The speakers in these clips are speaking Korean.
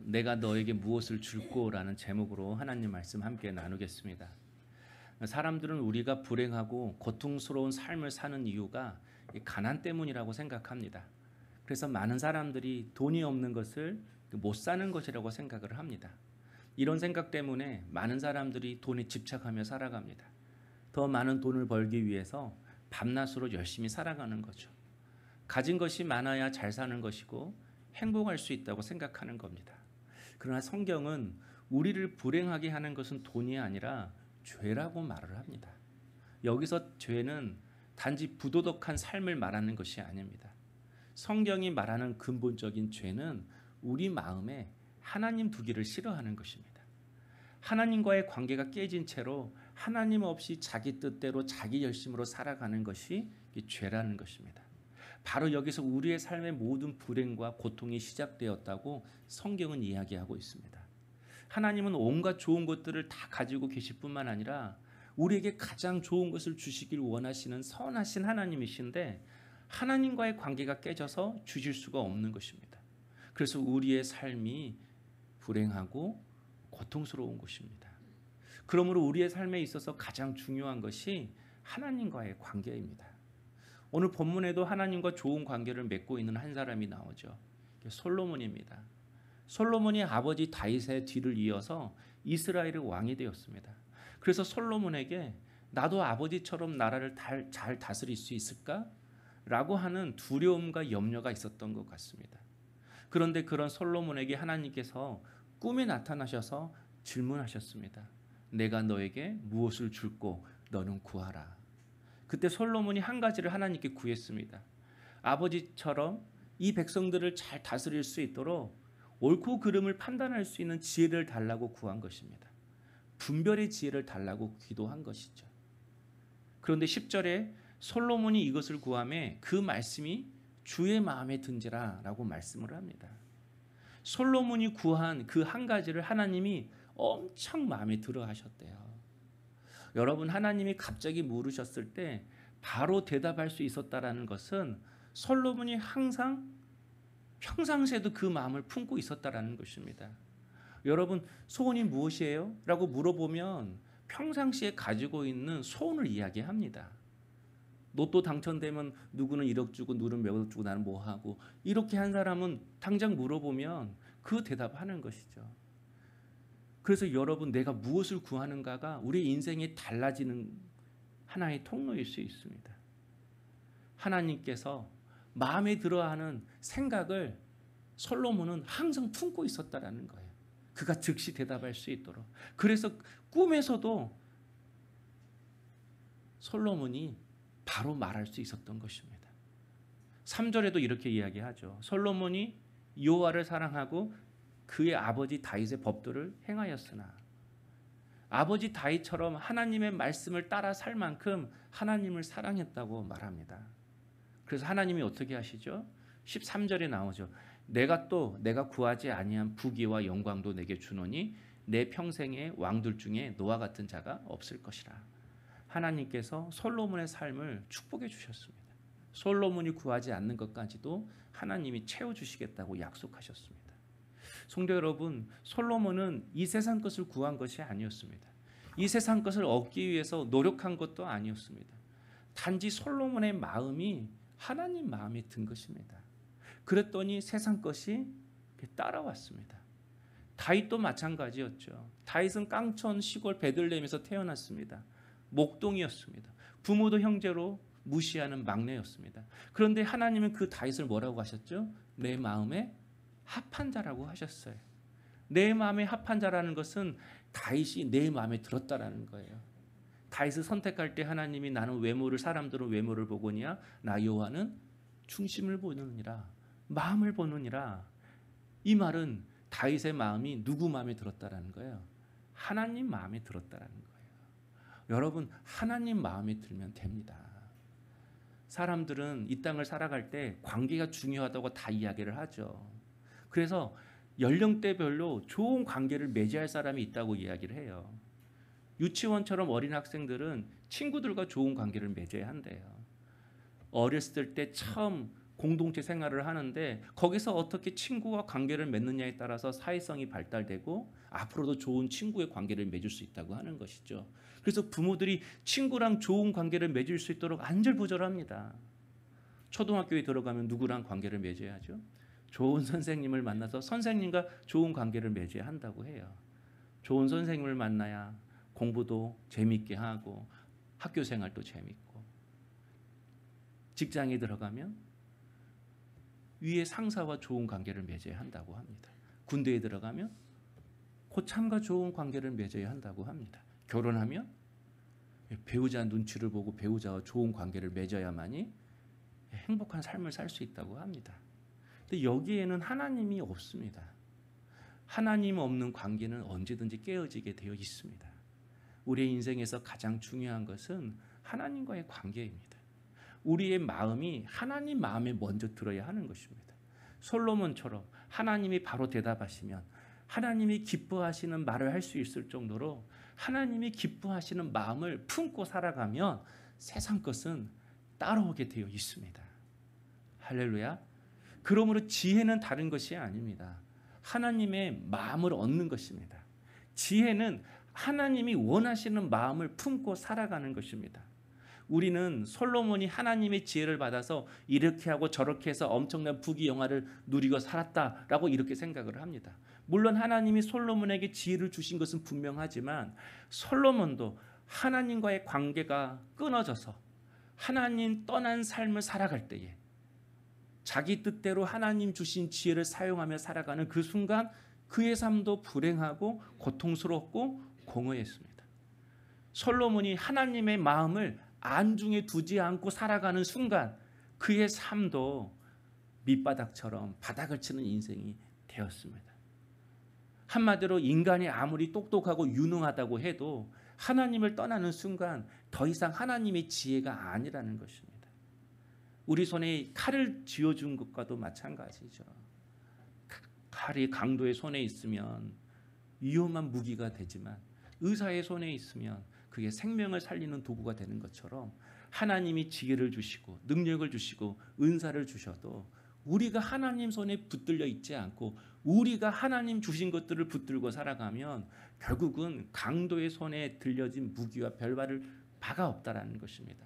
내가 너에게 무엇을 줄꼬라는 제목으로 하나님 말씀 함께 나누겠습니다. 사람들은 우리가 불행하고 고통스러운 삶을 사는 이유가 이 가난 때문이라고 생각합니다. 그래서 많은 사람들이 돈이 없는 것을 못 사는 것이라고 생각을 합니다. 이런 생각 때문에 많은 사람들이 돈에 집착하며 살아갑니다. 더 많은 돈을 벌기 위해서 밤낮으로 열심히 살아가는 거죠. 가진 것이 많아야 잘 사는 것이고 행복할 수 있다고 생각하는 겁니다. 그러나 성경은 우리를 불행하게 하는 것은 돈이 아니라 죄라고 말을 합니다. 여기서 죄는 단지 부도덕한 삶을 말하는 것이 아닙니다. 성경이 말하는 근본적인 죄는 우리 마음에 하나님 두기를 싫어하는 것입니다. 하나님과의 관계가 깨진 채로 하나님 없이 자기 뜻대로 자기 열심으로 살아가는 것이 죄라는 것입니다. 바로 여기서 우리의 삶의 모든 불행과 고통이 시작되었다고 성경은 이야기하고 있습니다. 하나님은 온갖 좋은 것들을 다 가지고 계실 뿐만 아니라 우리에게 가장 좋은 것을 주시길 원하시는 선하신 하나님이신데 하나님과의 관계가 깨져서 주실 수가 없는 것입니다. 그래서 우리의 삶이 불행하고 고통스러운 것입니다. 그러므로 우리의 삶에 있어서 가장 중요한 것이 하나님과의 관계입니다. 오늘 본문에도 하나님과 좋은 관계를 맺고 있는 한 사람이 나오죠. 솔로몬입니다. 솔로몬이 아버지 다윗의 뒤를 이어서 이스라엘의 왕이 되었습니다. 그래서 솔로몬에게 나도 아버지처럼 나라를 잘 다스릴 수 있을까? 라고 하는 두려움과 염려가 있었던 것 같습니다. 그런데 그런 솔로몬에게 하나님께서 꿈에 나타나셔서 질문하셨습니다. 내가 너에게 무엇을 줄꼬 너는 구하라. 그때 솔로몬이 한 가지를 하나님께 구했습니다. 아버지처럼 이 백성들을 잘 다스릴 수 있도록 옳고 그름을 판단할 수 있는 지혜를 달라고 구한 것입니다. 분별의 지혜를 달라고 기도한 것이죠. 그런데 10절에 솔로몬이 이것을 구하매 그 말씀이 주의 마음에 든지라 라고 말씀을 합니다. 솔로몬이 구한 그 한 가지를 하나님이 엄청 마음에 들어 하셨대요. 여러분, 하나님이 갑자기 물으셨을 때 바로 대답할 수 있었다라는 것은 솔로몬이 항상 평상시에도 그 마음을 품고 있었다라는 것입니다. 여러분, 소원이 무엇이에요? 라고 물어보면 평상시에 가지고 있는 소원을 이야기합니다. 로또 당첨되면 누구는 1억 주고 누구는 몇억 주고 나는 뭐 하고, 이렇게 한 사람은 당장 물어보면 그 대답하는 것이죠. 그래서 여러분, 내가 무엇을 구하는가가 우리 인생이 달라지는 하나의 통로일 수 있습니다. 하나님께서 마음에 들어하는 생각을 솔로몬은 항상 품고 있었다라는 거예요. 그가 즉시 대답할 수 있도록. 그래서 꿈에서도 솔로몬이 바로 말할 수 있었던 것입니다. 3절에도 이렇게 이야기하죠. 솔로몬이 여호와를 사랑하고 그의 아버지 다윗의 법도를 행하였으나, 아버지 다윗처럼 하나님의 말씀을 따라 살 만큼 하나님을 사랑했다고 말합니다. 그래서 하나님이 어떻게 하시죠? 13절에 나오죠. 내가 구하지 아니한 부귀와 영광도 내게 주노니 내 평생의 왕들 중에 너와 같은 자가 없을 것이라. 하나님께서 솔로몬의 삶을 축복해 주셨습니다. 솔로몬이 구하지 않는 것까지도 하나님이 채워주시겠다고 약속하셨습니다. 성도 여러분, 솔로몬은 이 세상 것을 구한 것이 아니었습니다. 이 세상 것을 얻기 위해서 노력한 것도 아니었습니다. 단지 솔로몬의 마음이 하나님 마음에 든 것입니다. 그랬더니 세상 것이 따라왔습니다. 다윗도 마찬가지였죠. 다윗은 깡촌 시골 베들레헴에서 태어났습니다. 목동이었습니다. 부모도 형제로 무시하는 막내였습니다. 그런데 하나님은 그 다윗을 뭐라고 하셨죠? 내 마음에 합한 자라고 하셨어요. 내 마음에 합한 자라는 것은 다윗이 내 마음에 들었다라는 거예요. 다윗을 선택할 때 하나님이 나는 사람들은 외모를 보거니와 나 여호와는 중심을 보느니라, 마음을 보느니라. 이 말은 다윗의 마음이 누구 마음에 들었다라는 거예요? 하나님 마음에 들었다라는 거예요. 여러분, 하나님 마음에 들면 됩니다. 사람들은 이 땅을 살아갈 때 관계가 중요하다고 다 이야기를 하죠. 그래서 연령대별로 좋은 관계를 맺어야 할 사람이 있다고 이야기를 해요. 유치원처럼 어린 학생들은 친구들과 좋은 관계를 맺어야 한대요. 어렸을 때 처음 공동체 생활을 하는데 거기서 어떻게 친구와 관계를 맺느냐에 따라서 사회성이 발달되고 앞으로도 좋은 친구의 관계를 맺을 수 있다고 하는 것이죠. 그래서 부모들이 친구랑 좋은 관계를 맺을 수 있도록 안절부절합니다. 초등학교에 들어가면 누구랑 관계를 맺어야죠? 좋은 선생님을 만나서 선생님과 좋은 관계를 맺어야 한다고 해요. 좋은 선생님을 만나야 공부도 재밌게 하고 학교 생활도 재밌고, 직장에 들어가면 위에 상사와 좋은 관계를 맺어야 한다고 합니다. 군대에 들어가면 고참과 좋은 관계를 맺어야 한다고 합니다. 결혼하면 배우자 눈치를 보고 배우자와 좋은 관계를 맺어야만이 행복한 삶을 살 수 있다고 합니다. 근데 여기에는 하나님이 없습니다. 하나님 없는 관계는 언제든지 깨어지게 되어 있습니다. 우리의 인생에서 가장 중요한 것은 하나님과의 관계입니다. 우리의 마음이 하나님 마음에 먼저 들어야 하는 것입니다. 솔로몬처럼 하나님이 바로 대답하시면 하나님이 기뻐하시는 말을 할 수 있을 정도로 하나님이 기뻐하시는 마음을 품고 살아가면 세상 것은 따라오게 되어 있습니다. 할렐루야. 그러므로 지혜는 다른 것이 아닙니다. 하나님의 마음을 얻는 것입니다. 지혜는 하나님이 원하시는 마음을 품고 살아가는 것입니다. 우리는 솔로몬이 하나님의 지혜를 받아서 이렇게 하고 저렇게 해서 엄청난 부귀영화를 누리고 살았다라고 이렇게 생각을 합니다. 물론 하나님이 솔로몬에게 지혜를 주신 것은 분명하지만 솔로몬도 하나님과의 관계가 끊어져서 하나님 떠난 삶을 살아갈 때에 자기 뜻대로 하나님 주신 지혜를 사용하며 살아가는 그 순간 그의 삶도 불행하고 고통스럽고 공허했습니다. 솔로몬이 하나님의 마음을 안중에 두지 않고 살아가는 순간 그의 삶도 밑바닥처럼 바닥을 치는 인생이 되었습니다. 한마디로 인간이 아무리 똑똑하고 유능하다고 해도 하나님을 떠나는 순간 더 이상 하나님의 지혜가 아니라는 것입니다. 우리 손에 칼을 쥐어준 것과도 마찬가지죠. 칼이 강도의 손에 있으면 위험한 무기가 되지만 의사의 손에 있으면 그게 생명을 살리는 도구가 되는 것처럼 하나님이 지혜를 주시고 능력을 주시고 은사를 주셔도 우리가 하나님 손에 붙들려 있지 않고 우리가 하나님 주신 것들을 붙들고 살아가면 결국은 강도의 손에 들려진 무기와 별바를 바가 없다라는 것입니다.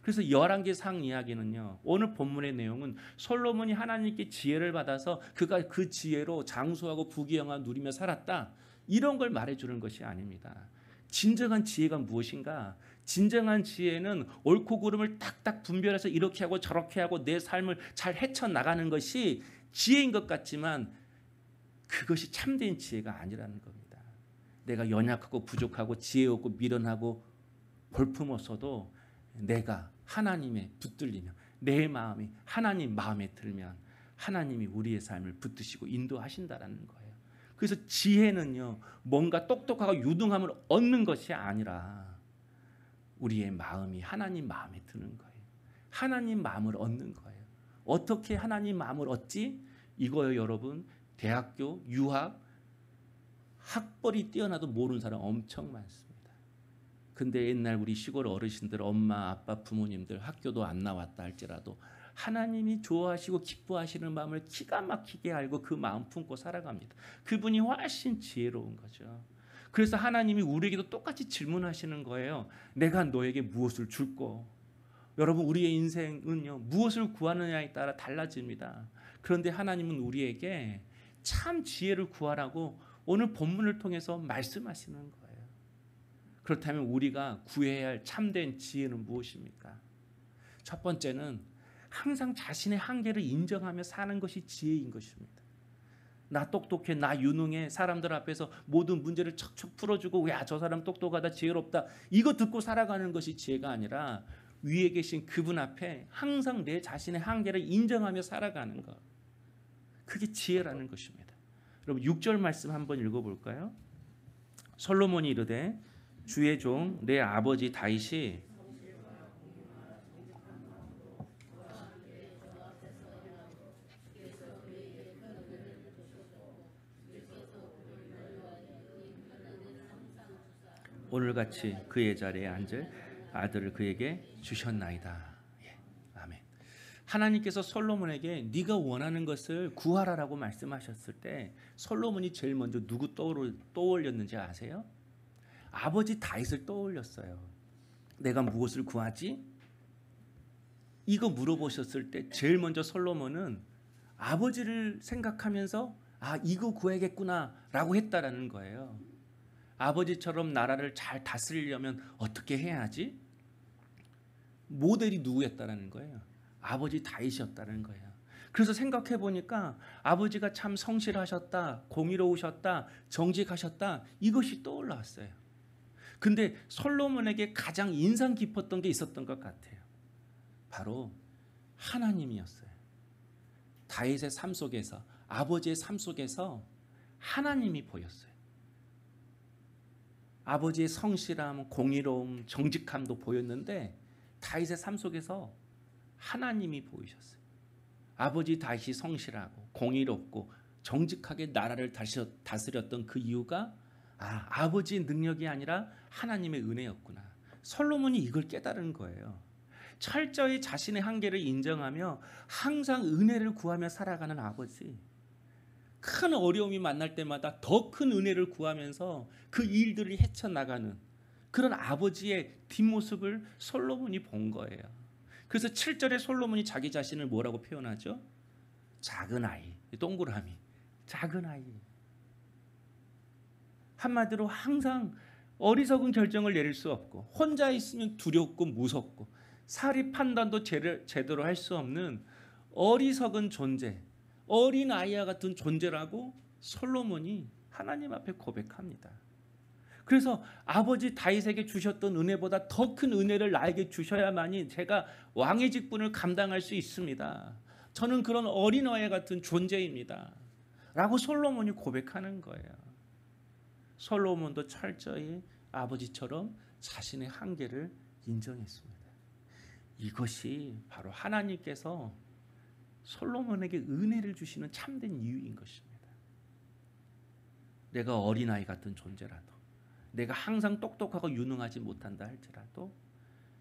그래서 열왕기상 이야기는요, 오늘 본문의 내용은 솔로몬이 하나님께 지혜를 받아서 그가 그 지혜로 장수하고 부귀영화 누리며 살았다, 이런 걸 말해주는 것이 아닙니다. 진정한 지혜가 무엇인가? 진정한 지혜는 옳고 그름을 딱딱 분별해서 이렇게 하고 저렇게 하고 내 삶을 잘 헤쳐나가는 것이 지혜인 것 같지만 그것이 참된 지혜가 아니라는 겁니다. 내가 연약하고 부족하고 지혜 없고 미련하고 볼품없어도 내가 하나님에 붙들리며 내 마음이 하나님 마음에 들면 하나님이 우리의 삶을 붙드시고 인도하신다라는 거예요. 그래서 지혜는요, 뭔가 똑똑하고 유능함을 얻는 것이 아니라 우리의 마음이 하나님 마음에 드는 거예요. 하나님 마음을 얻는 거예요. 어떻게 하나님 마음을 얻지? 이거요, 여러분. 대학교, 유학, 학벌이 뛰어나도 모르는 사람 엄청 많습니다. 근데 옛날 우리 시골 어르신들, 엄마, 아빠, 부모님들 학교도 안 나왔다 할지라도 하나님이 좋아하시고 기뻐하시는 마음을 기가 막히게 알고 그 마음 품고 살아갑니다. 그분이 훨씬 지혜로운 거죠. 그래서 하나님이 우리에게도 똑같이 질문하시는 거예요. 내가 너에게 무엇을 줄꼬? 여러분, 우리의 인생은요, 무엇을 구하느냐에 따라 달라집니다. 그런데 하나님은 우리에게 참 지혜를 구하라고 오늘 본문을 통해서 말씀하시는 거예요. 그렇다면 우리가 구해야 할 참된 지혜는 무엇입니까? 첫 번째는 항상 자신의 한계를 인정하며 사는 것이 지혜인 것입니다. 나 똑똑해, 나 유능해, 사람들 앞에서 모든 문제를 척척 풀어주고 야, 저 사람 똑똑하다, 지혜롭다, 이거 듣고 살아가는 것이 지혜가 아니라 위에 계신 그분 앞에 항상 내 자신의 한계를 인정하며 살아가는 것, 그게 지혜라는 것입니다. 여러분 6절 말씀 한번 읽어볼까요? 솔로몬이 이르되 주의 종 내 아버지 다윗이 오늘같이 그의 자리에 앉을 아들을 그에게 주셨나이다. 예, 아멘. 하나님께서 솔로몬에게 네가 원하는 것을 구하라라고 말씀하셨을 때 솔로몬이 제일 먼저 누구 떠올렸는지 아세요? 아버지 다윗을 떠올렸어요. 내가 무엇을 구하지? 이거 물어보셨을 때 제일 먼저 솔로몬은 아버지를 생각하면서 이거 구해야겠구나 라고 했다라는 거예요. 아버지처럼 나라를 잘 다스리려면 어떻게 해야 하지? 모델이 누구였다라는 거예요? 아버지 다윗이었다는 거예요. 그래서 생각해 보니까 아버지가 참 성실하셨다, 공의로우셨다, 정직하셨다, 이것이 떠올라왔어요. 근데 솔로몬에게 가장 인상 깊었던 게 있었던 것 같아요. 바로 하나님이었어요. 다윗의 삶 속에서, 아버지의 삶 속에서 하나님이 보였어요. 아버지의 성실함, 공의로움, 정직함도 보였는데 다윗의 삶 속에서 하나님이 보이셨어요. 아버지 다윗이 성실하고 공의롭고 정직하게 나라를 다스렸던 그 이유가 아버지의 능력이 아니라 하나님의 은혜였구나. 솔로몬이 이걸 깨달은 거예요. 철저히 자신의 한계를 인정하며 항상 은혜를 구하며 살아가는 아버지. 큰 어려움이 만날 때마다 더 큰 은혜를 구하면서 그 일들을 헤쳐나가는 그런 아버지의 뒷모습을 솔로몬이 본 거예요. 그래서 7절에 솔로몬이 자기 자신을 뭐라고 표현하죠? 작은 아이, 동그라미, 작은 아이. 한마디로 항상 어리석은 결정을 내릴 수 없고 혼자 있으면 두렵고 무섭고 사리 판단도 제대로 할 수 없는 어리석은 존재, 어린 아이와 같은 존재라고 솔로몬이 하나님 앞에 고백합니다. 그래서 아버지 다윗에게 주셨던 은혜보다 더 큰 은혜를 나에게 주셔야만이 제가 왕의 직분을 감당할 수 있습니다. 저는 그런 어린아이 같은 존재입니다. 라고 솔로몬이 고백하는 거예요. 솔로몬도 철저히 아버지처럼 자신의 한계를 인정했습니다. 이것이 바로 하나님께서 솔로몬에게 은혜를 주시는 참된 이유인 것입니다. 내가 어린아이 같은 존재라도, 내가 항상 똑똑하고 유능하지 못한다 할지라도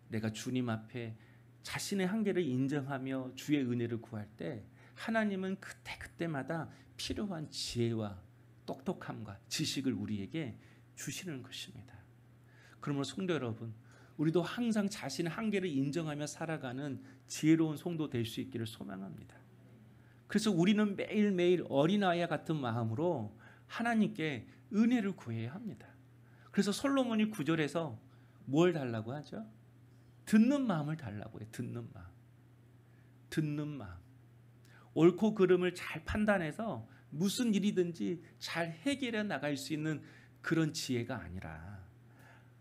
내가 주님 앞에 자신의 한계를 인정하며 주의 은혜를 구할 때 하나님은 그때그때마다 필요한 지혜와 똑똑함과 지식을 우리에게 주시는 것입니다. 그러므로 성도 여러분, 우리도 항상 자신의 한계를 인정하며 살아가는 지혜로운 성도 될 수 있기를 소망합니다. 그래서 우리는 매일매일 어린아이와 같은 마음으로 하나님께 은혜를 구해야 합니다. 그래서 솔로몬이 9절에서 뭘 달라고 하죠? 듣는 마음을 달라고 해요. 듣는 마음. 듣는 마음. 옳고 그름을 잘 판단해서 무슨 일이든지 잘 해결해 나갈 수 있는 그런 지혜가 아니라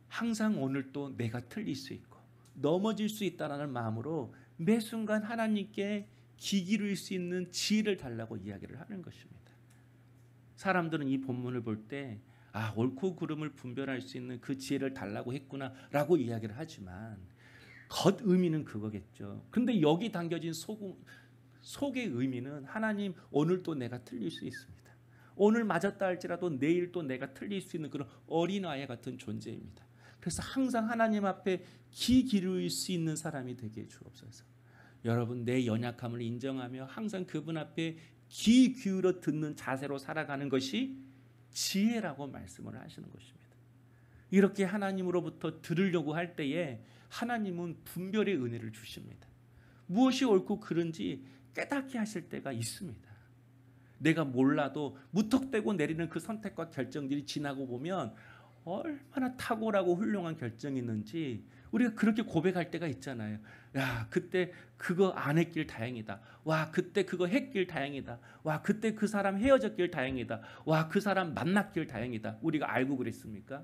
항상 오늘 또 내가 틀릴 수 있고 넘어질 수 있다는 마음으로 매 순간 하나님께 귀 기울일 수 있는 지혜를 달라고 이야기를 하는 것입니다. 사람들은 이 본문을 볼 때 옳고 그름을 분별할 수 있는 그 지혜를 달라고 했구나라고 이야기를 하지만 겉 의미는 그거겠죠. 그런데 여기 담겨진 속의 의미는 하나님 오늘 또 내가 틀릴 수 있습니다. 오늘 맞았다 할지라도 내일 또 내가 틀릴 수 있는 그런 어린아이 같은 존재입니다. 그래서 항상 하나님 앞에 귀 기울일 수 있는 사람이 되게 주옵소서. 여러분, 내 연약함을 인정하며 항상 그분 앞에 귀 기울여 듣는 자세로 살아가는 것이 지혜라고 말씀을 하시는 것입니다. 이렇게 하나님으로부터 들으려고 할 때에 하나님은 분별의 은혜를 주십니다. 무엇이 옳고 그른지 깨닫게 하실 때가 있습니다. 내가 몰라도 무턱대고 내리는 그 선택과 결정들이 지나고 보면 얼마나 탁월하고 훌륭한 결정이 있는지 우리가 그렇게 고백할 때가 있잖아요. 야, 그때 그거 안 했길 다행이다. 와, 그때 그거 했길 다행이다. 와, 그때 그 사람 헤어졌길 다행이다. 와, 그 사람 만났길 다행이다. 우리가 알고 그랬습니까?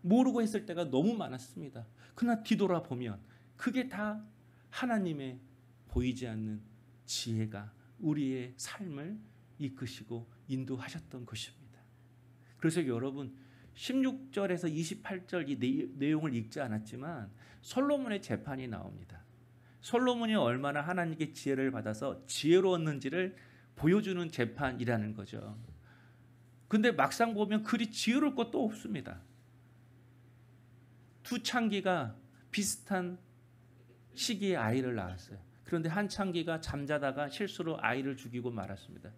모르고 했을 때가 너무 많았습니다. 그러나 뒤돌아보면 그게 다 하나님의 보이지 않는 지혜가 우리의 삶을 이끄시고 인도하셨던 것입니다. 그래서 여러분 16절에서 28절 이 내용을 읽지 않았지만 솔로몬의 재판이 나옵니다. 솔로몬이 얼마나 하나님께 지혜를 받아서 지혜로웠는지를 보여주는 재판이라는 거죠. 근데 막상 보면 그리 지혜로울 것도 없습니다. 두 창기가 비슷한 시기에 아이를 낳았어요. 그런데 한 창기가 잠자다가 실수로 아이를 죽이고 말았습니다.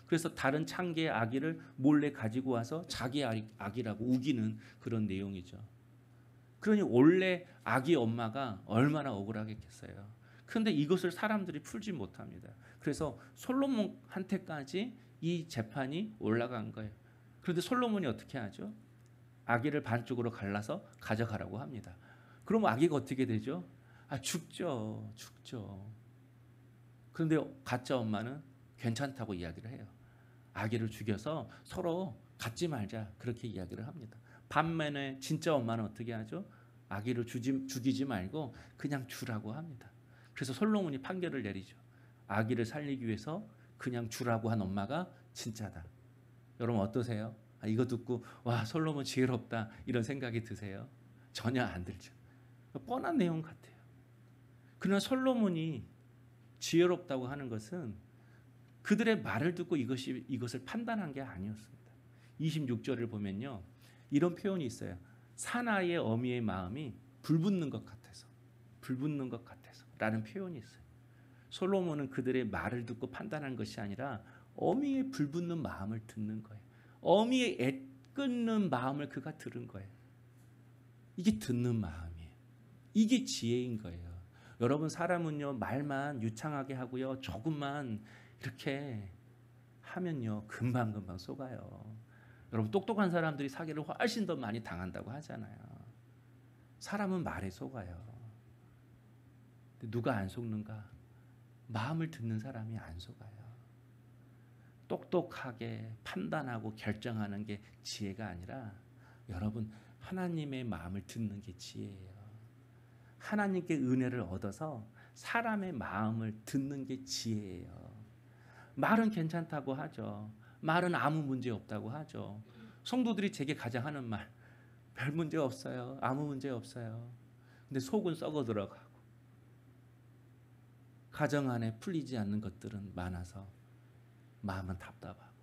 그래서 다른 창기의 아기를 몰래 가지고 와서 자기 아기라고 우기는 그런 내용이죠. 그러니 원래 아기 엄마가 얼마나 억울하겠어요. 그런데 이것을 사람들이 풀지 못합니다. 그래서 솔로몬한테까지 이 재판이 올라간 거예요. 그런데 솔로몬이 어떻게 하죠? 아기를 반쪽으로 갈라서 가져가라고 합니다. 그럼 아기가 어떻게 되죠? 죽죠. 그런데 가짜 엄마는 괜찮다고 이야기를 해요. 아기를 죽여서 서로 갖지 말자 그렇게 이야기를 합니다. 반면에 진짜 엄마는 어떻게 하죠? 아기를 죽이지 말고 그냥 주라고 합니다. 그래서 솔로몬이 판결을 내리죠. 아기를 살리기 위해서 그냥 주라고 한 엄마가 진짜다. 여러분 어떠세요? 이거 듣고 와 솔로몬 지혜롭다 이런 생각이 드세요? 전혀 안 들죠. 뻔한 내용 같아요. 그러나 솔로몬이 지혜롭다고 하는 것은 그들의 말을 듣고 이것을 판단한 게 아니었습니다. 26절을 보면요. 이런 표현이 있어요. 사나이의 어미의 마음이 불붙는 것 같아서 라는 표현이 있어요. 솔로몬은 그들의 말을 듣고 판단한 것이 아니라 어미의 불붙는 마음을 듣는 거예요. 어미의 애끓는 마음을 그가 들은 거예요. 이게 듣는 마음이에요. 이게 지혜인 거예요. 여러분 사람은요 말만 유창하게 하고요 조금만 이렇게 하면요 금방 속아요. 여러분 똑똑한 사람들이 사기를 훨씬 더 많이 당한다고 하잖아요. 사람은 말에 속아요. 근데 누가 안 속는가? 마음을 듣는 사람이 안 속아요. 똑똑하게 판단하고 결정하는 게 지혜가 아니라 여러분 하나님의 마음을 듣는 게 지혜예요. 하나님께 은혜를 얻어서 사람의 마음을 듣는 게 지혜예요. 말은 괜찮다고 하죠. 말은 아무 문제 없다고 하죠. 성도들이 제게 가장 하는 말, 별 문제 없어요. 아무 문제 없어요. 근데 속은 썩어 들어가고 가정 안에 풀리지 않는 것들은 많아서 마음은 답답하고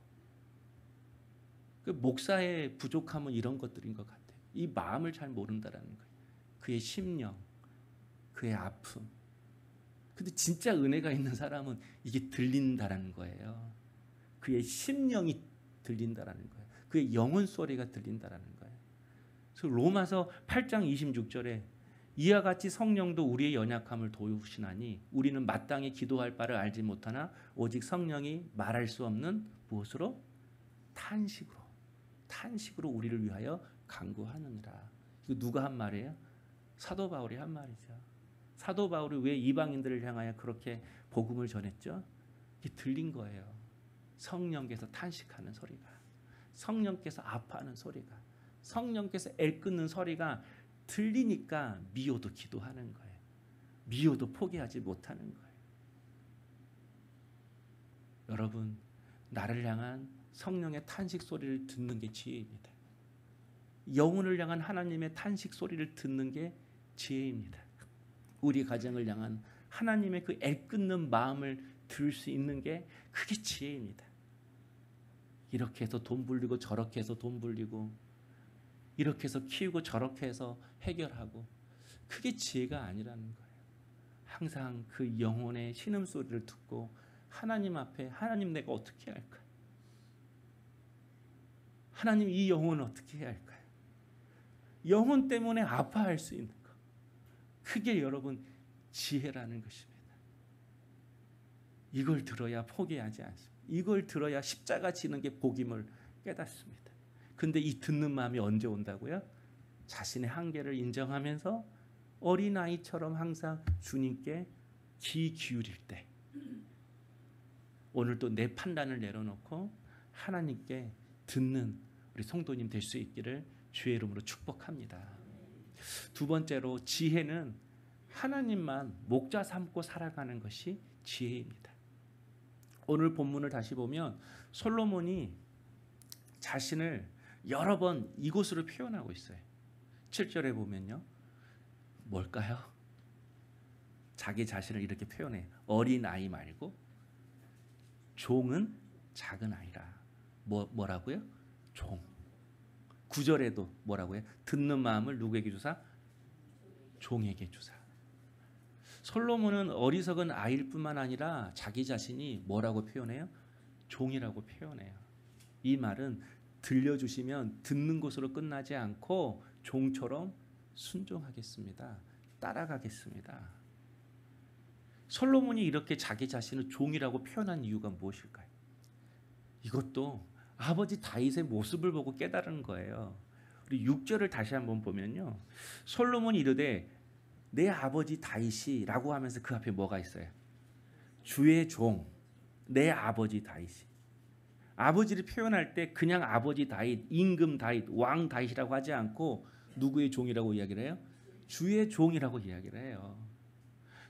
그 목사의 부족함은 이런 것들인 것 같아요. 이 마음을 잘 모른다라는 거예요. 그의 심령, 그의 아픔. 근데 진짜 은혜가 있는 사람은 이게 들린다라는 거예요. 그의 심령이 들린다라는 거예요. 그의 영혼 소리가 들린다라는 거예요. 그래서 로마서 8장 26절에 이와 같이 성령도 우리의 연약함을 도우시나니 우리는 마땅히 기도할 바를 알지 못하나 오직 성령이 말할 수 없는 무엇으로? 탄식으로 우리를 위하여 간구하느니라. 이거 누가 한 말이에요? 사도 바울이 한 말이죠. 사도 바울이 왜 이방인들을 향하여 그렇게 복음을 전했죠? 이게 들린 거예요. 성령께서 탄식하는 소리가, 성령께서 아파하는 소리가, 성령께서 애끓는 소리가 들리니까 미워도 기도하는 거예요. 미워도 포기하지 못하는 거예요. 여러분, 나를 향한 성령의 탄식 소리를 듣는 게 지혜입니다. 영혼을 향한 하나님의 탄식 소리를 듣는 게 지혜입니다. 우리 가정을 향한 하나님의 그 애끓는 마음을 들을 수 있는 게 그게 지혜입니다. 이렇게 해서 돈 불리고 저렇게 해서 돈 불리고 이렇게 해서 키우고 저렇게 해서 해결하고 그게 지혜가 아니라는 거예요. 항상 그 영혼의 신음소리를 듣고 하나님 앞에 하나님 내가 어떻게 해야 할까요? 하나님 이 영혼은 어떻게 해야 할까요? 영혼 때문에 아파할 수 있는 것. 그게 여러분 지혜라는 것입니다. 이걸 들어야 포기하지 않습니다. 이걸 들어야 십자가 지는 게 복임을 깨닫습니다. 근데 이 듣는 마음이 언제 온다고요? 자신의 한계를 인정하면서 어린아이처럼 항상 주님께 귀 기울일 때, 오늘 또 내 판단을 내려놓고 하나님께 듣는 우리 성도님 될 수 있기를 주의 이름으로 축복합니다. 두 번째로 지혜는 하나님만 목자 삼고 살아가는 것이 지혜입니다. 오늘 본문을 다시 보면 솔로몬이 자신을 여러 번 이곳으로 표현하고 있어요. 7절에 보면요. 뭘까요? 자기 자신을 이렇게 표현해요. 어린아이 말고 종은 작은 아이라. 뭐라고요? 종. 9절에도 뭐라고요? 듣는 마음을 누구에게 주사? 종에게 주사. 솔로몬은 어리석은 아이일 뿐만 아니라 자기 자신이 뭐라고 표현해요? 종이라고 표현해요. 이 말은 들려주시면 듣는 것으로 끝나지 않고 종처럼 순종하겠습니다. 따라가겠습니다. 솔로몬이 이렇게 자기 자신을 종이라고 표현한 이유가 무엇일까요? 이것도 아버지 다윗의 모습을 보고 깨달은 거예요. 우리 6절을 다시 한번 보면요. 솔로몬이 이르되 내 아버지 다윗이 라고 하면서 그 앞에 뭐가 있어요? 주의 종, 내 아버지 다윗이. 아버지를 표현할 때 그냥 아버지 다윗, 임금 다윗, 왕 다윗이라고 하지 않고 누구의 종이라고 이야기를 해요? 주의 종이라고 이야기를 해요.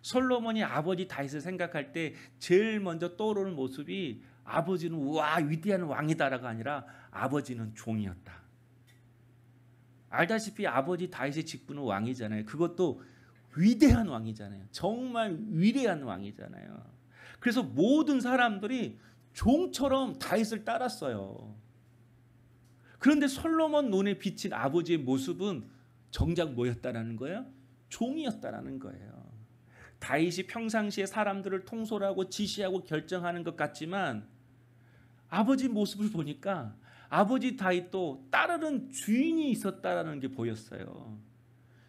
솔로몬이 아버지 다윗을 생각할 때 제일 먼저 떠오르는 모습이 아버지는 와 위대한 왕이다라가 아니라 아버지는 종이었다. 알다시피 아버지 다윗의 직분은 왕이잖아요. 그것도 위대한 왕이잖아요. 정말 위대한 왕이잖아요. 그래서 모든 사람들이 종처럼 다윗을 따랐어요. 그런데 솔로몬 눈에 비친 아버지의 모습은 정작 뭐였다라는 거예요? 종이었다라는 거예요. 다윗이 평상시에 사람들을 통솔하고 지시하고 결정하는 것 같지만 아버지 모습을 보니까 아버지 다윗도 따르는 주인이 있었다라는 게 보였어요.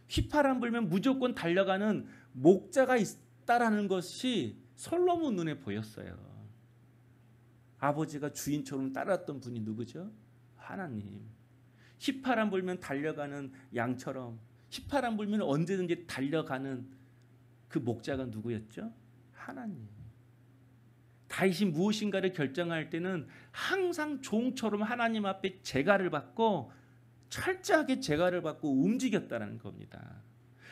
휘파람 불면 무조건 달려가는 목자가 있다라는 것이 솔로몬 눈에 보였어요. 아버지가 주인처럼 따랐던 분이 누구죠? 하나님. 휘파람 불면 달려가는 양처럼 휘파람 불면 언제든지 달려가는 그 목자가 누구였죠? 하나님. 다윗이 무엇인가를 결정할 때는 항상 종처럼 하나님 앞에 제가를 받고 철저하게 제가를 받고 움직였다는 겁니다.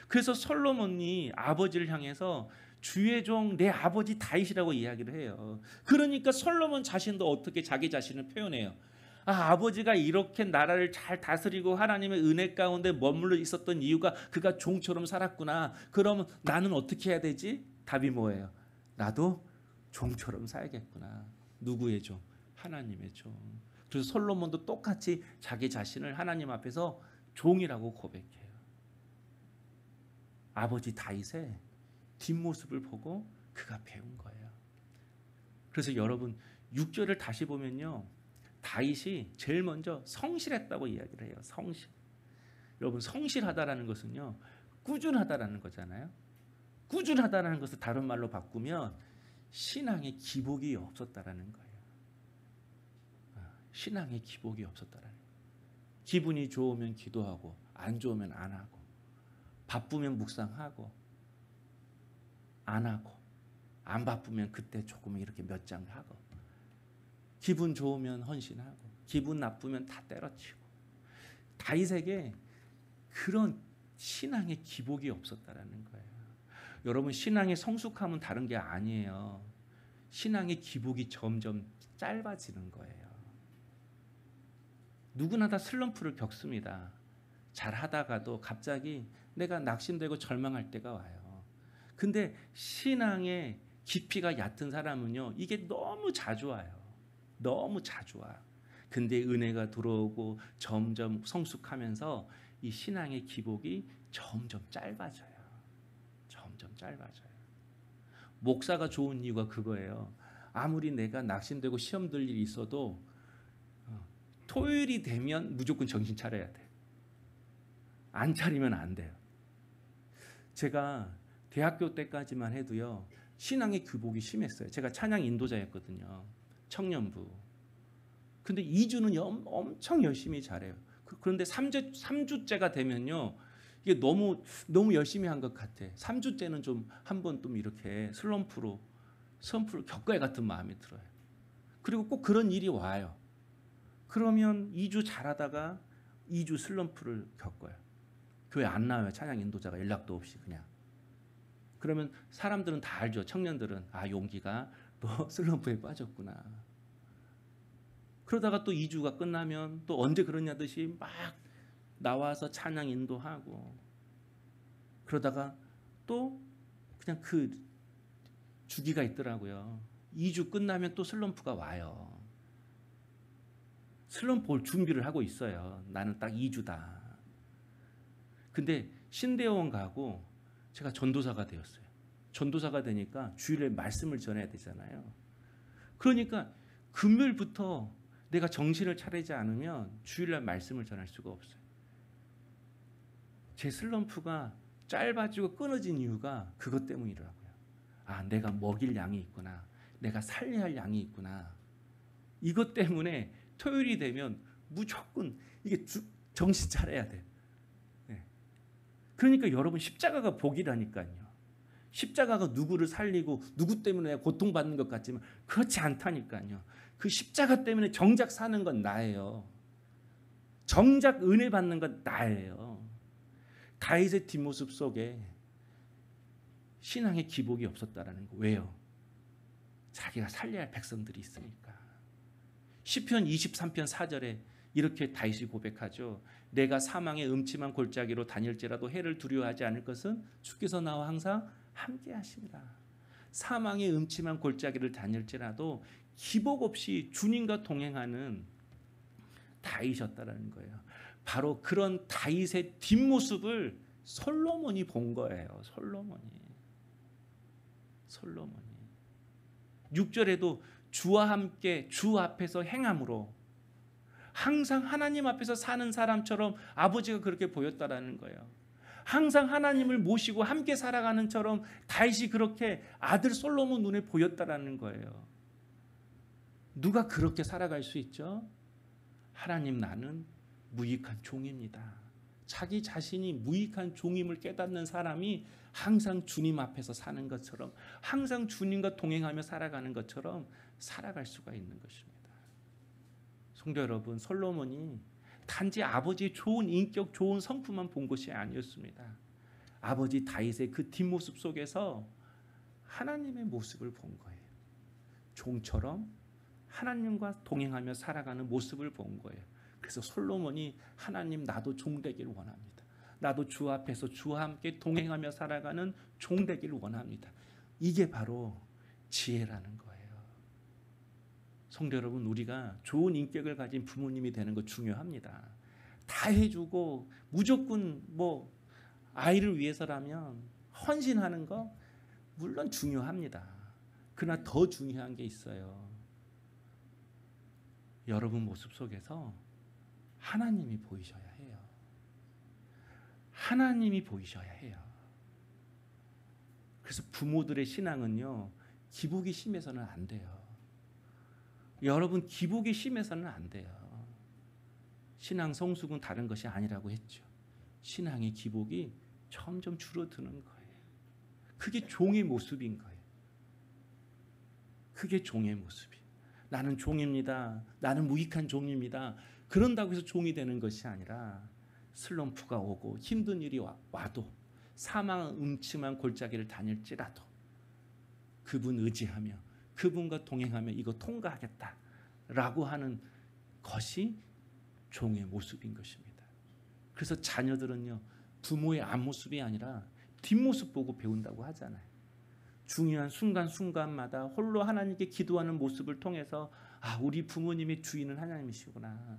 그래서 솔로몬이 아버지를 향해서 주의 종 내 아버지 다윗이라고 이야기를 해요. 그러니까 솔로몬 자신도 어떻게 자기 자신을 표현해요? 아버지가 이렇게 나라를 잘 다스리고 하나님의 은혜 가운데 머물러 있었던 이유가 그가 종처럼 살았구나. 그러면 나는 어떻게 해야 되지? 답이 뭐예요? 나도 종처럼 살겠구나. 누구의 종? 하나님의 종. 그래서 솔로몬도 똑같이 자기 자신을 하나님 앞에서 종이라고 고백해요. 아버지 다윗의 뒷모습을 보고 그가 배운 거예요. 그래서 여러분 6절을 다시 보면요. 다윗이 제일 먼저 성실했다고 이야기를 해요. 성실. 여러분 성실하다라는 것은요. 꾸준하다라는 거잖아요. 꾸준하다라는 것을 다른 말로 바꾸면 신앙에 기복이 없었다라는 거예요. 신앙에 기복이 없었다라는 거예요. 기분이 좋으면 기도하고 안 좋으면 안 하고 바쁘면 묵상하고 안 하고 안 바쁘면 그때 조금 이렇게 몇 장 하고 기분 좋으면 헌신하고 기분 나쁘면 다 때려치고 다윗에게 그런 신앙의 기복이 없었다라는 거예요. 여러분 신앙의 성숙함은 다른 게 아니에요. 신앙의 기복이 점점 짧아지는 거예요. 누구나 다 슬럼프를 겪습니다. 잘 하다가도 갑자기 내가 낙심되고 절망할 때가 와요. 근데 신앙의 깊이가 얕은 사람은요. 이게 너무 자주 와요. 너무 자주 와요. 근데 은혜가 들어오고 점점 성숙하면서 이 신앙의 기복이 점점 짧아져요. 점점 짧아져요. 목사가 좋은 이유가 그거예요. 아무리 내가 낙심되고 시험 들 일이 있어도 토요일이 되면 무조건 정신 차려야 돼. 안 차리면 안 돼요. 제가 대학교 때까지만 해도요. 신앙의 기복이 심했어요. 제가 찬양 인도자였거든요. 청년부. 근데 2주는 엄청 열심히 잘해요. 그런데 3주째가 되면요. 이게 너무 열심히 한 것 같아. 3주째는 좀 한번 좀 이렇게 슬럼프를 겪어야 같은 마음이 들어요. 그리고 꼭 그런 일이 와요. 그러면 2주 잘하다가 2주 슬럼프를 겪어요. 교회 안 나와요. 찬양 인도자가 연락도 없이 그냥. 그러면 사람들은 다 알죠. 청년들은 용기가 또 슬럼프에 빠졌구나. 그러다가 또 2주가 끝나면 또 언제 그러냐듯이 막 나와서 찬양 인도하고 그러다가 또 그냥 그 주기가 있더라고요. 2주 끝나면 또 슬럼프가 와요. 슬럼프 올 준비를 하고 있어요. 나는 딱 2주다. 근데 신대원 가고 제가 전도사가 되었어요. 전도사가 되니까 주일에 말씀을 전해야 되잖아요. 그러니까 금요일부터 내가 정신을 차리지 않으면 주일날 말씀을 전할 수가 없어요. 제 슬럼프가 짧아지고 끊어진 이유가 그것 때문이더라고요. 아, 내가 먹일 양이 있구나. 내가 살려야 할 양이 있구나. 이것 때문에 토요일이 되면 무조건 이게 정신 차려야 돼요. 네. 그러니까 여러분 십자가가 복이라니까요. 십자가가 누구를 살리고 누구 때문에 고통받는 것 같지만 그렇지 않다니까요. 그 십자가 때문에 정작 사는 건 나예요. 정작 은혜 받는 건 나예요. 다윗의 뒷모습 속에 신앙의 기복이 없었다라는 거. 왜요? 자기가 살려야 할 백성들이 있으니까. 시편 23편 4절에 이렇게 다윗이 고백하죠. 내가 사망의 음침한 골짜기로 다닐지라도 해를 두려워하지 않을 것은 주께서 나와 항상 함께 하십니다. 사망의 음침한 골짜기를 다닐지라도 기복 없이 주님과 동행하는 다윗이었다라는 거예요. 바로 그런 다윗의 뒷모습을 솔로몬이 본 거예요. 솔로몬이 6절에도 주와 함께 주 앞에서 행함으로 항상 하나님 앞에서 사는 사람처럼 아버지가 그렇게 보였다라는 거예요. 항상 하나님을 모시고 함께 살아가는 처럼 다윗이 그렇게 아들 솔로몬 눈에 보였다라는 거예요. 누가 그렇게 살아갈 수 있죠? 하나님, 나는 무익한 종입니다. 자기 자신이 무익한 종임을 깨닫는 사람이 항상 주님 앞에서 사는 것처럼, 항상 주님과 동행하며 살아가는 것처럼 살아갈 수가 있는 것입니다. 성도 여러분, 솔로몬이 단지 아버지의 좋은 인격, 좋은 성품만 본 것이 아니었습니다. 아버지 다윗의 그 뒷모습 속에서 하나님의 모습을 본 거예요. 종처럼 하나님과 동행하며 살아가는 모습을 본 거예요. 그래서 솔로몬이 하나님, 나도 종 되기를 원합니다. 나도 주 앞에서 주와 함께 동행하며 살아가는 종 되기를 원합니다. 이게 바로 지혜라는 거예요. 성도 여러분, 우리가 좋은 인격을 가진 부모님이 되는 거 중요합니다. 다 해주고 무조건 아이를 위해서라면 헌신하는 거 물론 중요합니다. 그러나 더 중요한 게 있어요. 여러분 모습 속에서 하나님이 보이셔야 해요. 하나님이 보이셔야 해요. 그래서 부모들의 신앙은요, 기복이 심해서는 안 돼요. 여러분, 기복이 심해서는 안 돼요. 신앙 성숙은 다른 것이 아니라고 했죠. 신앙의 기복이 점점 줄어드는 거예요. 그게 종의 모습인 거예요. 그게 종의 모습이에요. 나는 종입니다. 나는 무익한 종입니다. 그런다고 해서 종이 되는 것이 아니라 슬럼프가 오고 힘든 일이 와도 사망의 음침한 골짜기를 다닐지라도 그분 의지하며 그분과 동행하며 이거 통과하겠다라고 하는 것이 종의 모습인 것입니다. 그래서 자녀들은요, 부모의 앞모습이 아니라 뒷모습 보고 배운다고 하잖아요. 중요한 순간순간마다 홀로 하나님께 기도하는 모습을 통해서 우리 부모님의 주인은 하나님이시구나.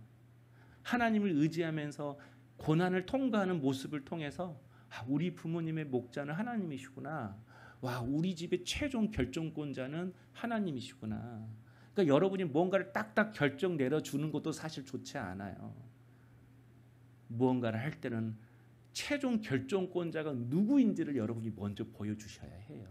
하나님을 의지하면서 고난을 통과하는 모습을 통해서 우리 부모님의 목자는 하나님이시구나. 와, 우리 집의 최종 결정권자는 하나님이시구나. 그러니까 여러분이 뭔가를 딱딱 결정 내려주는 것도 사실 좋지 않아요. 무언가를 할 때는 최종 결정권자가 누구인지를 여러분이 먼저 보여주셔야 해요.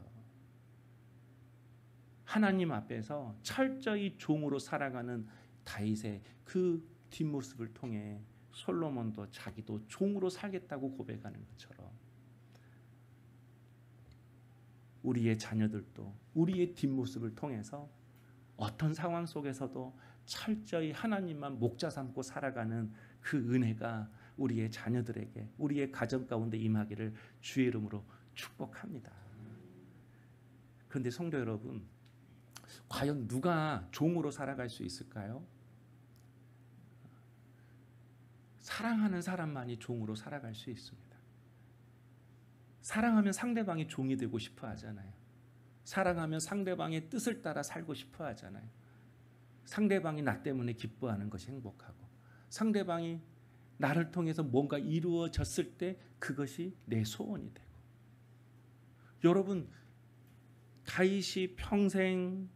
하나님 앞에서 철저히 종으로 살아가는 다윗의 그 뒷모습을 통해 솔로몬도 자기도 종으로 살겠다고 고백하는 것처럼 우리의 자녀들도 우리의 뒷모습을 통해서 어떤 상황 속에서도 철저히 하나님만 목자 삼고 살아가는 그 은혜가 우리의 자녀들에게, 우리의 가정 가운데 임하기를 주의 이름으로 축복합니다. 그런데 성도 여러분, 과연 누가 종으로 살아갈 수 있을까요? 사랑하는 사람만이 종으로 살아갈 수 있습니다. 사랑하면 상대방이 종이 되고 싶어 하잖아요. 사랑하면 상대방의 뜻을 따라 살고 싶어 하잖아요. 상대방이 나 때문에 기뻐하는 것이 행복하고, 상대방이 나를 통해서 뭔가 이루어졌을 때 그것이 내 소원이 되고. 여러분, 다윗이 평생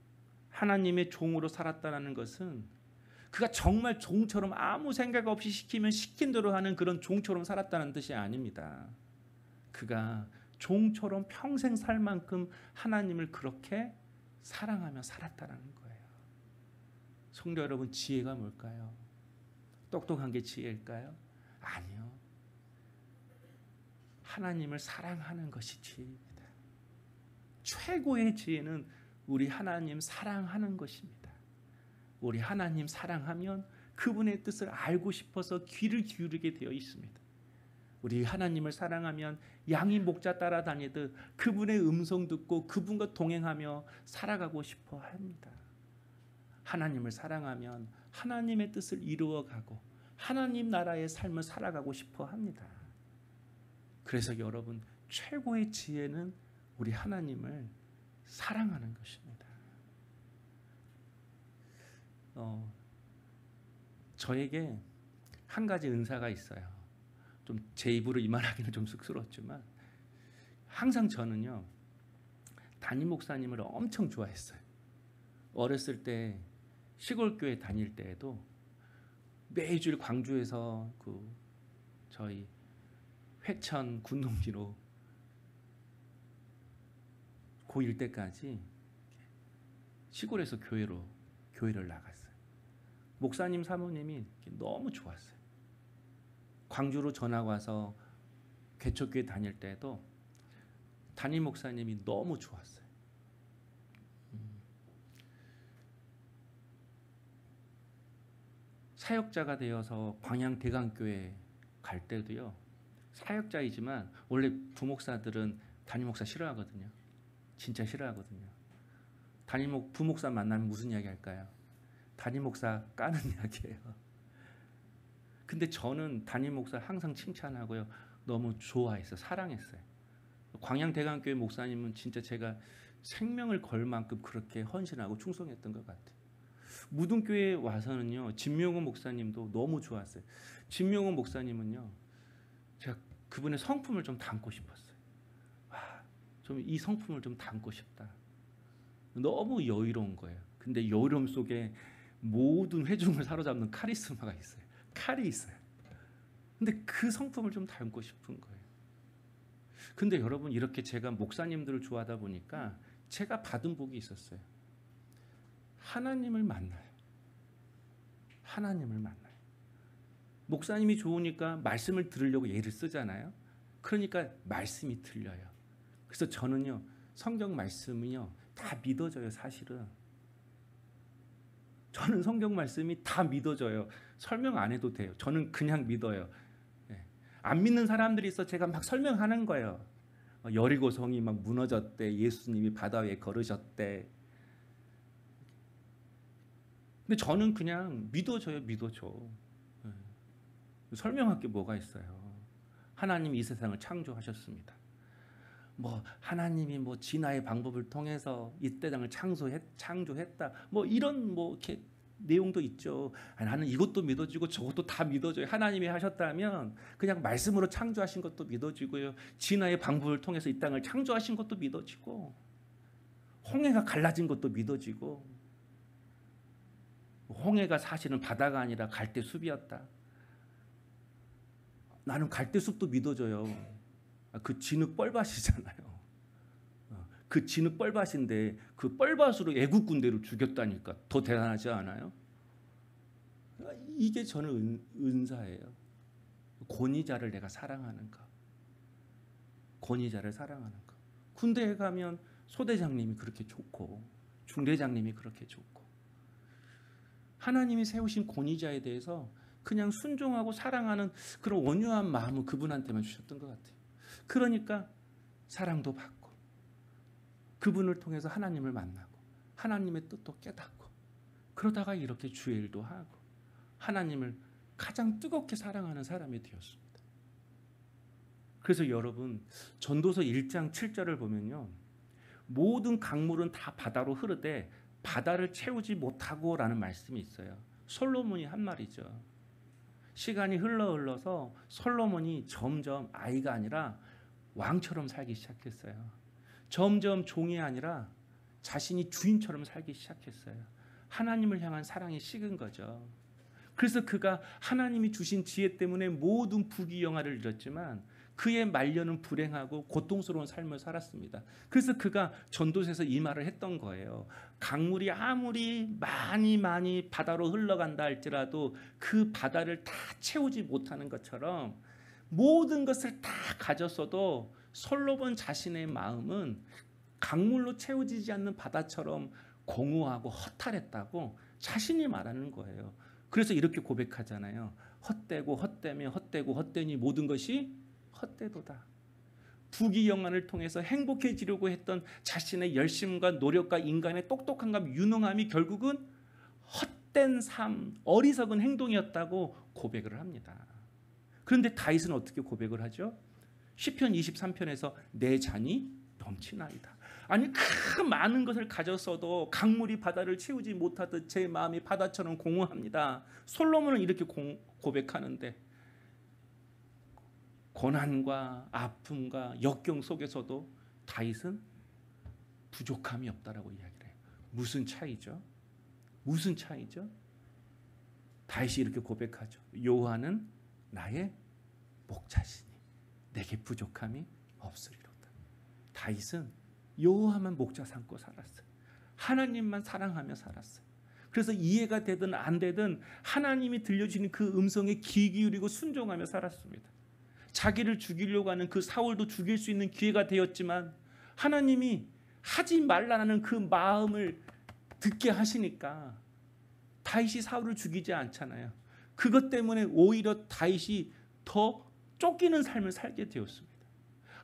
하나님의 종으로 살았다는 것은 그가 정말 종처럼 아무 생각 없이 시키면 시킨 대로 하는 그런 종처럼 살았다는 뜻이 아닙니다. 그가 종처럼 평생 살 만큼 하나님을 그렇게 사랑하며 살았다는 거예요. 성도 여러분, 지혜가 뭘까요? 똑똑한 게 지혜일까요? 아니요. 하나님을 사랑하는 것이 지혜입니다. 최고의 지혜는 우리 하나님 사랑하는 것입니다. 우리 하나님 사랑하면 그분의 뜻을 알고 싶어서 귀를 기울이게 되어 있습니다. 우리 하나님을 사랑하면 양이 목자 따라다니듯 그분의 음성 듣고 그분과 동행하며 살아가고 싶어 합니다. 하나님을 사랑하면 하나님의 뜻을 이루어가고 하나님 나라의 삶을 살아가고 싶어 합니다. 그래서 여러분, 최고의 지혜는 우리 하나님을 사랑하는 것입니다. 저에게 한 가지 은사가 있어요. 좀 제 입으로 이 말하기는 좀 쑥스럽지만 항상 저는요, 담임 목사님을 엄청 좋아했어요. 어렸을 때 시골 교회 다닐 때에도 매주일 광주에서 저희 회천 군동기로 고1 때까지 시골에서 교회를 나갔어요. 목사님 사모님이 너무 좋았어요. 광주로 전학 와서 개척교회 다닐 때도 담임 목사님이 너무 좋았어요. 사역자가 되어서 광양대강교회 갈 때도요, 사역자이지만 원래 부목사들은 담임 목사 싫어하거든요. 진짜 싫어하거든요. 부목사 만나면 무슨 이야기 할까요? 담임 목사 까는 이야기예요. 근데 저는 담임 목사 항상 칭찬하고요, 너무 좋아했어요. 사랑했어요. 광양대강교회 목사님은 진짜 제가 생명을 걸 만큼 그렇게 헌신하고 충성했던 것 같아요. 무등교회에 와서는요, 진명호 목사님도 너무 좋았어요. 진명호 목사님은요, 제가 그분의 성품을 좀 담고 싶었어요. 좀 이 성품을 좀 담고 싶다. 너무 여유로운 거예요. 근데 여유로움 속에 모든 회중을 사로잡는 카리스마가 있어요. 칼이 있어요. 근데 그 성품을 좀 담고 싶은 거예요. 근데 여러분, 이렇게 제가 목사님들을 좋아하다 보니까 제가 받은 복이 있었어요. 하나님을 만나요. 하나님을 만나요. 목사님이 좋으니까 말씀을 들으려고 예를 쓰잖아요. 그러니까 말씀이 들려요. 그래서 저는요, 성경 말씀이요, 다 믿어져요. 사실은 저는 성경 말씀이 다 믿어져요. 설명 안 해도 돼요. 저는 그냥 믿어요. 안 믿는 사람들이 있어 제가 막 설명하는 거예요. 여리고 성이 막 무너졌대. 예수님이 바다 위에 걸으셨대. 근데 저는 그냥 믿어져요. 믿어져. 설명할 게 뭐가 있어요. 하나님이 이 세상을 창조하셨습니다. 하나님이 진화의 방법을 통해서 이 땅을 창조했다. 이런 이렇게 내용도 있죠. 나는 이것도 믿어지고 저것도 다 믿어져요. 하나님이 하셨다면 그냥 말씀으로 창조하신 것도 믿어지고요. 진화의 방법을 통해서 이 땅을 창조하신 것도 믿어지고, 홍해가 갈라진 것도 믿어지고, 홍해가 사실은 바다가 아니라 갈대숲이었다. 나는 갈대숲도 믿어져요. 그 진흙 뻘밭이잖아요. 그 진흙 뻘밭인데 그 뻘밭으로 애국 군대를 죽였다니까. 더 대단하지 않아요? 이게 저는 은사예요. 권위자를 내가 사랑하는 거. 권위자를 사랑하는 거. 군대에 가면 소대장님이 그렇게 좋고 중대장님이 그렇게 좋고, 하나님이 세우신 권위자에 대해서 그냥 순종하고 사랑하는 그런 온유한 마음을 그분한테만 주셨던 것 같아요. 그러니까 사랑도 받고, 그분을 통해서 하나님을 만나고 하나님의 뜻도 깨닫고, 그러다가 이렇게 주의 일도 하고 하나님을 가장 뜨겁게 사랑하는 사람이 되었습니다. 그래서 여러분, 전도서 1장 7절을 보면요, 모든 강물은 다 바다로 흐르되 바다를 채우지 못하고 라는 말씀이 있어요. 솔로몬이 한 말이죠. 시간이 흘러서 솔로몬이 점점 아이가 아니라 왕처럼 살기 시작했어요. 점점 종이 아니라 자신이 주인처럼 살기 시작했어요. 하나님을 향한 사랑이 식은 거죠. 그래서 그가 하나님이 주신 지혜 때문에 모든 부귀영화를 잃었지만 그의 말년은 불행하고 고통스러운 삶을 살았습니다. 그래서 그가 전도서에서 이 말을 했던 거예요. 강물이 아무리 많이 바다로 흘러간다 할지라도 그 바다를 다 채우지 못하는 것처럼 모든 것을 다 가졌어도 솔로몬 자신의 마음은 강물로 채워지지 않는 바다처럼 공허하고 허탈했다고 자신이 말하는 거예요. 그래서 이렇게 고백하잖아요. 헛되고 헛되며 헛되고 헛되니 모든 것이 헛되도다. 부귀영화를 통해서 행복해지려고 했던 자신의 열심과 노력과 인간의 똑똑함과 유능함이 결국은 헛된 삶, 어리석은 행동이었다고 고백을 합니다. 그런데 다윗은 어떻게 고백을 하죠? 시편 23편에서 내 잔이 넘치나이다. 아니 그 많은 것을 가졌어도 강물이 바다를 채우지 못하듯 제 마음이 바다처럼 공허합니다. 솔로몬은 이렇게 고백하는데 고난과 아픔과 역경 속에서도 다윗은 부족함이 없다라고 이야기를 해요. 무슨 차이죠? 무슨 차이죠? 다윗이 이렇게 고백하죠. 여호와는 나의 목자시니 내게 부족함이 없으리로다. 다윗은 여호와만 목자 삼고 살았어요. 하나님만 사랑하며 살았어요. 그래서 이해가 되든 안 되든 하나님이 들려주는 그 음성에 귀 기울이고 순종하며 살았습니다. 자기를 죽이려고 하는 그 사울도 죽일 수 있는 기회가 되었지만 하나님이 하지 말라는 그 마음을 듣게 하시니까 다윗이 사울을 죽이지 않잖아요. 그것 때문에 오히려 다윗이 더 쫓기는 삶을 살게 되었습니다.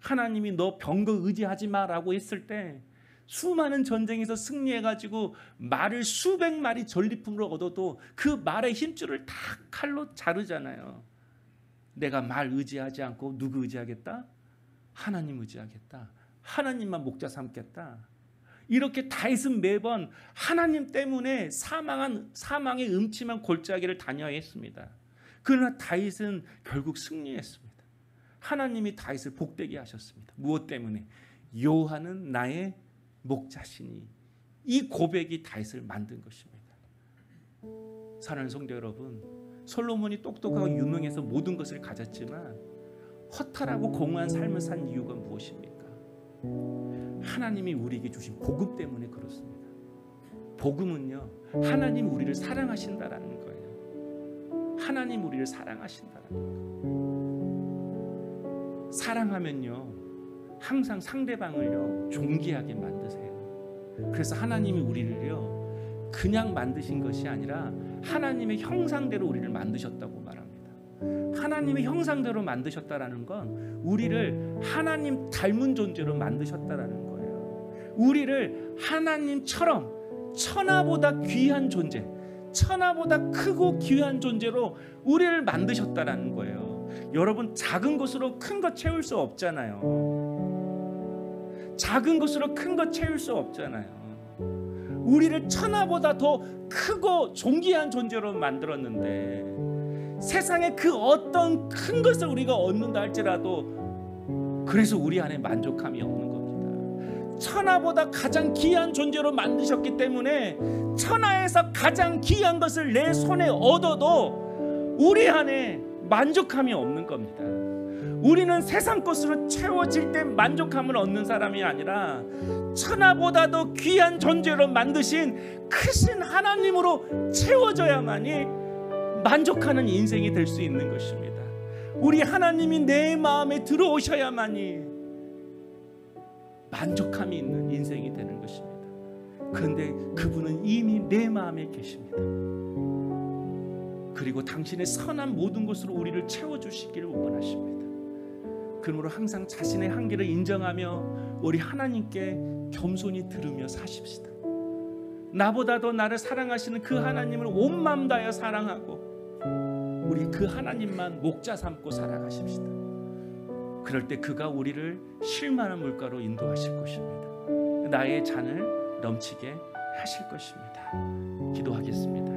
하나님이 너 병거 의지하지 마라고 했을 때 수많은 전쟁에서 승리해가지고 말을 수백 마리 전리품으로 얻어도 그 말의 힘줄을 다 칼로 자르잖아요. 내가 말 의지하지 않고 누구 의지하겠다? 하나님 의지하겠다. 하나님만 목자 삼겠다. 이렇게 다윗은 매번 하나님 때문에 사망의 음침한 골짜기를 다녀야 했습니다. 그러나 다윗은 결국 승리했습니다. 하나님이 다윗을 복되게 하셨습니다. 무엇 때문에? 여호와는 나의 목자시니. 이 고백이 다윗을 만든 것입니다. 사랑하는 성도 여러분, 솔로몬이 똑똑하고 유명해서 모든 것을 가졌지만 허탈하고 공허한 삶을 산 이유가 무엇입니까? 하나님이 우리에게 주신 복음 때문에 그렇습니다. 복음은요, 하나님 우리를 사랑하신다라는 거예요. 하나님 우리를 사랑하신다라는 거예요. 사랑하면요 항상 상대방을요 존귀하게 만드세요. 그래서 하나님이 우리를요 그냥 만드신 것이 아니라 하나님의 형상대로 우리를 만드셨다고 말합니다. 하나님의 형상대로 만드셨다라는 건 우리를 하나님 닮은 존재로 만드셨다라는 거예요. 우리를 하나님처럼 천하보다 귀한 존재, 천하보다 크고 귀한 존재로 우리를 만드셨다라는 거예요. 여러분, 작은 것으로 큰 것 채울 수 없잖아요. 작은 것으로 큰 것 채울 수 없잖아요. 우리를 천하보다 더 크고 존귀한 존재로 만들었는데 세상에 그 어떤 큰 것을 우리가 얻는다 할지라도 그래서 우리 안에 만족함이 없는 겁니다. 천하보다 가장 귀한 존재로 만드셨기 때문에 천하에서 가장 귀한 것을 내 손에 얻어도 우리 안에 만족함이 없는 겁니다. 우리는 세상 것으로 채워질 때 만족함을 얻는 사람이 아니라 천하보다도 귀한 존재로 만드신 크신 하나님으로 채워져야만이 만족하는 인생이 될 수 있는 것입니다. 우리 하나님이 내 마음에 들어오셔야만이 만족함이 있는 인생이 되는 것입니다. 그런데 그분은 이미 내 마음에 계십니다. 그리고 당신의 선한 모든 것으로 우리를 채워주시기를 원하십니다. 그러므로 항상 자신의 한계를 인정하며 우리 하나님께 겸손히 들으며 사십시다. 나보다도 나를 사랑하시는 그 하나님을 온 마음 다하여 사랑하고 우리 그 하나님만 목자 삼고 살아가십시다. 그럴 때 그가 우리를 쉴만한 물가로 인도하실 것입니다. 나의 잔을 넘치게 하실 것입니다. 기도하겠습니다.